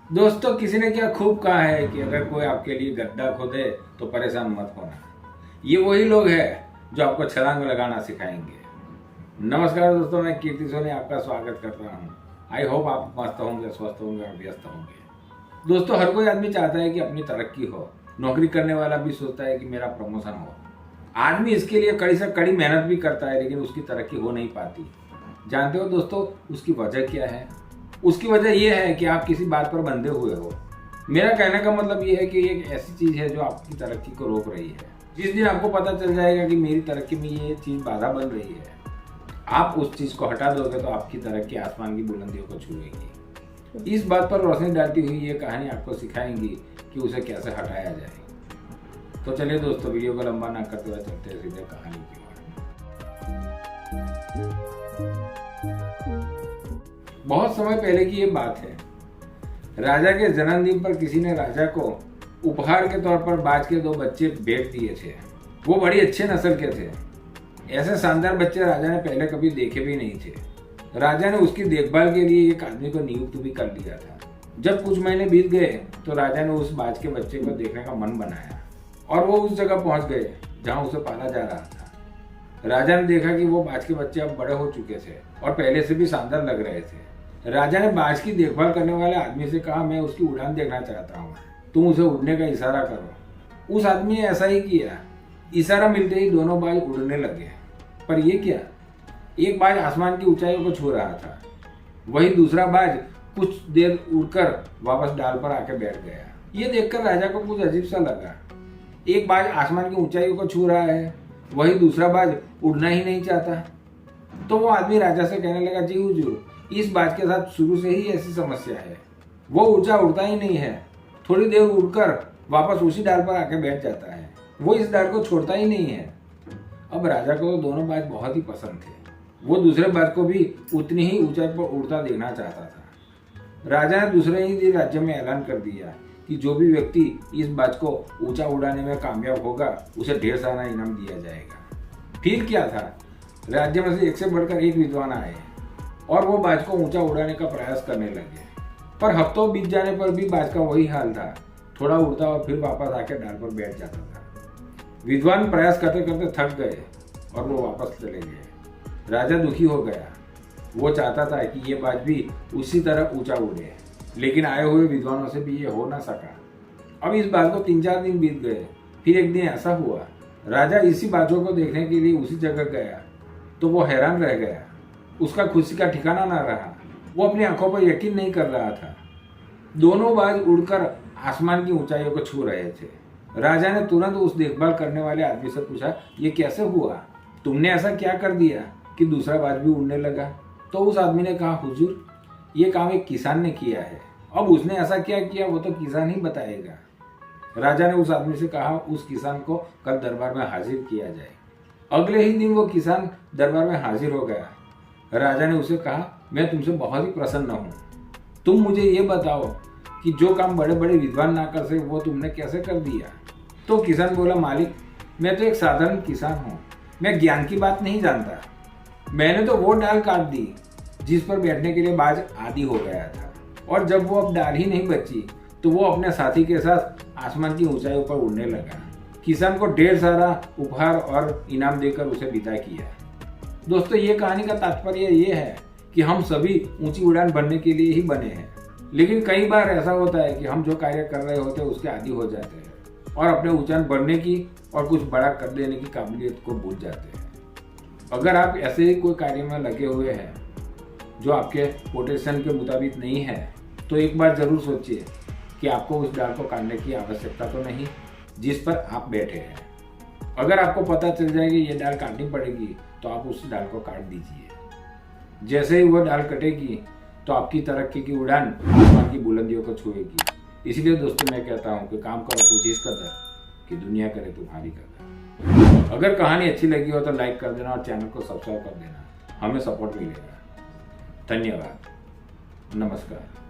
दोस्तों, किसी ने क्या खूब कहा है कि अगर कोई आपके लिए गड्ढा खोदे तो परेशान मत होना। ये वही लोग हैं जो आपको छलांग लगाना सिखाएंगे। नमस्कार दोस्तों, मैं कीर्ति सोनी आपका स्वागत करता हूँ। आई होप आप मस्त होंगे, स्वस्थ होंगे और व्यस्त होंगे। दोस्तों, हर कोई आदमी चाहता है कि अपनी तरक्की हो। नौकरी करने वाला भी सोचता है कि मेरा प्रमोशन हो। आदमी इसके लिए कड़ी से कड़ी मेहनत भी करता है, लेकिन उसकी तरक्की हो नहीं पाती। जानते हो दोस्तों, उसकी वजह क्या है? उसकी वजह यह है कि आप किसी बात पर बंधे हुए हो। मेरा कहने का मतलब यह है कि एक ऐसी चीज है जो आपकी तरक्की को रोक रही है। जिस दिन आपको पता चल जाएगा कि मेरी तरक्की में ये चीज बाधा बन रही है, आप उस चीज को हटा दोगे तो आपकी तरक्की आसमान की बुलंदियों को छुएगी। इस बात पर रोशनी डालती हुई ये कहानी आपको सिखाएंगी कि उसे कैसे हटाया जाए। तो चलिए दोस्तों, वीडियो को लंबा ना करते हुए चलते हैं सीधे कहानी की ओर। बहुत समय पहले की ये बात है। राजा के जन्मदिन पर किसी ने राजा को उपहार के तौर पर बाज के 2 बच्चे भेंट दिए थे। वो बड़ी अच्छे नस्ल के थे। ऐसे शानदार बच्चे राजा ने पहले कभी देखे भी नहीं थे। राजा ने उसकी देखभाल के लिए एक आदमी को नियुक्त भी कर लिया था। जब कुछ महीने बीत गए तो राजा ने उस बाज के बच्चे को देखने का मन बनाया और वो उस जगह पहुंच गए जहां उसे पाला जा रहा था। राजा ने देखा कि वो बाज के बच्चे अब बड़े हो चुके थे और पहले से भी शानदार लग रहे थे। राजा ने बाज की देखभाल करने वाले आदमी से कहा, मैं उसकी उड़ान देखना चाहता हूँ, तुम उसे उड़ने का इशारा करो। उस आदमी ने ऐसा ही किया। इशारा मिलते ही दोनों बाज उड़ने लगे। पर ये क्या, एक बाज आसमान की ऊंचाइयों को छू रहा था, वही दूसरा बाज कुछ देर उड़कर वापस डाल पर आके बैठ गया। ये देखकर राजा को कुछ अजीब सा लगा। एक बाज आसमान की ऊंचाइयों को छू रहा है, वही दूसरा बाज उड़ना ही नहीं चाहता। तो वो आदमी राजा से कहने लगा, जी हुजूर, इस बाज के साथ शुरू से ही ऐसी समस्या है। वो ऊंचा उड़ता ही नहीं है, थोड़ी देर उड़कर वापस उसी डाल पर आके बैठ जाता है। वो इस डाल को छोड़ता ही नहीं है। अब राजा को तो दोनों बाज बहुत ही पसंद थे। वो दूसरे बाज को भी उतनी ही ऊंचाई पर उड़ता देखना चाहता था। राजा ने दूसरे ही दिन राज्य में ऐलान कर दिया कि जो भी व्यक्ति इस बाज को ऊंचा उड़ाने में कामयाब होगा उसे ढेर सारा इनाम दिया जाएगा। फिर क्या था, राज्य में से एक से बढ़कर एक विद्वान आए और वो बाज को ऊंचा उड़ाने का प्रयास करने लगे। पर हफ्तों बीत जाने पर भी बाज का वही हाल था, थोड़ा उड़ता और फिर वापस आकर डाल पर बैठ जाता था। विद्वान प्रयास करते करते थक गए और वो वापस चले गए। राजा दुखी हो गया। वो चाहता था कि ये बाज भी उसी तरह ऊंचा उड़े, लेकिन आए हुए विद्वानों से भी ये हो ना सका। अब इस बात को 3-4 दिन बीत गए। फिर एक दिन ऐसा हुआ, राजा इसी बाजों को देखने के लिए उसी जगह गया तो वो हैरान रह गया। उसका खुशी का ठिकाना ना रहा। वो अपनी आंखों पर यकीन नहीं कर रहा था। दोनों बाज उड़कर आसमान की ऊंचाइयों को छू रहे थे। राजा ने तुरंत उस देखभाल करने वाले आदमी से पूछा, ये कैसे हुआ? तुमने ऐसा क्या कर दिया कि दूसरा बाज भी उड़ने लगा? तो उस आदमी ने कहा, हुजूर, ये काम एक किसान ने किया है। अब उसने ऐसा क्या किया वो तो किसान ही बताएगा। राजा ने उस आदमी से कहा, उस किसान को कल दरबार में हाजिर किया जाए। अगले ही दिन वो किसान दरबार में हाजिर हो गया। राजा ने उसे कहा, मैं तुमसे बहुत ही प्रसन्न हूँ। तुम मुझे ये बताओ कि जो काम बड़े बड़े विद्वान ना कर सके वो तुमने कैसे कर दिया? तो किसान बोला, मालिक, मैं तो एक साधारण किसान हूँ, मैं ज्ञान की बात नहीं जानता। मैंने तो वो डाल काट दी जिस पर बैठने के लिए बाज आदी हो गया था, और जब वो अब डाल ही नहीं बची तो वो अपने साथी के साथ आसमान की ऊंचाइयों पर उड़ने लगा। किसान को ढेर सारा उपहार और इनाम देकर उसे विदा किया। दोस्तों, ये कहानी का तात्पर्य ये है कि हम सभी ऊंची उड़ान भरने के लिए ही बने हैं, लेकिन कई बार ऐसा होता है कि हम जो कार्य कर रहे होते हैं उसके आदी हो जाते हैं और अपने ऊंचाई बढ़ने की और कुछ बड़ा कर देने की काबिलियत को भूल जाते हैं। अगर आप ऐसे ही कोई कार्य में लगे हुए हैं जो आपके पोटेंशियल के मुताबिक नहीं है, तो एक बार जरूर सोचिए कि आपको उस डाल को काटने की आवश्यकता तो नहीं जिस पर आप बैठे हैं। अगर आपको पता चल जाएगी ये डाल काटनी पड़ेगी तो आप उस डाल को काट दीजिए। जैसे ही वो डाल कटेगी तो आपकी तरक्की की उड़ान आसमान की बुलंदियों को छुएगी। इसलिए दोस्तों, मैं कहता हूँ कि काम करो कुछ इस कदर कि दुनिया करे तुम्हारी कदर। अगर कहानी अच्छी लगी हो तो लाइक कर देना और चैनल को सब्सक्राइब कर देना, हमें सपोर्ट मिलेगा। धन्यवाद, नमस्कार।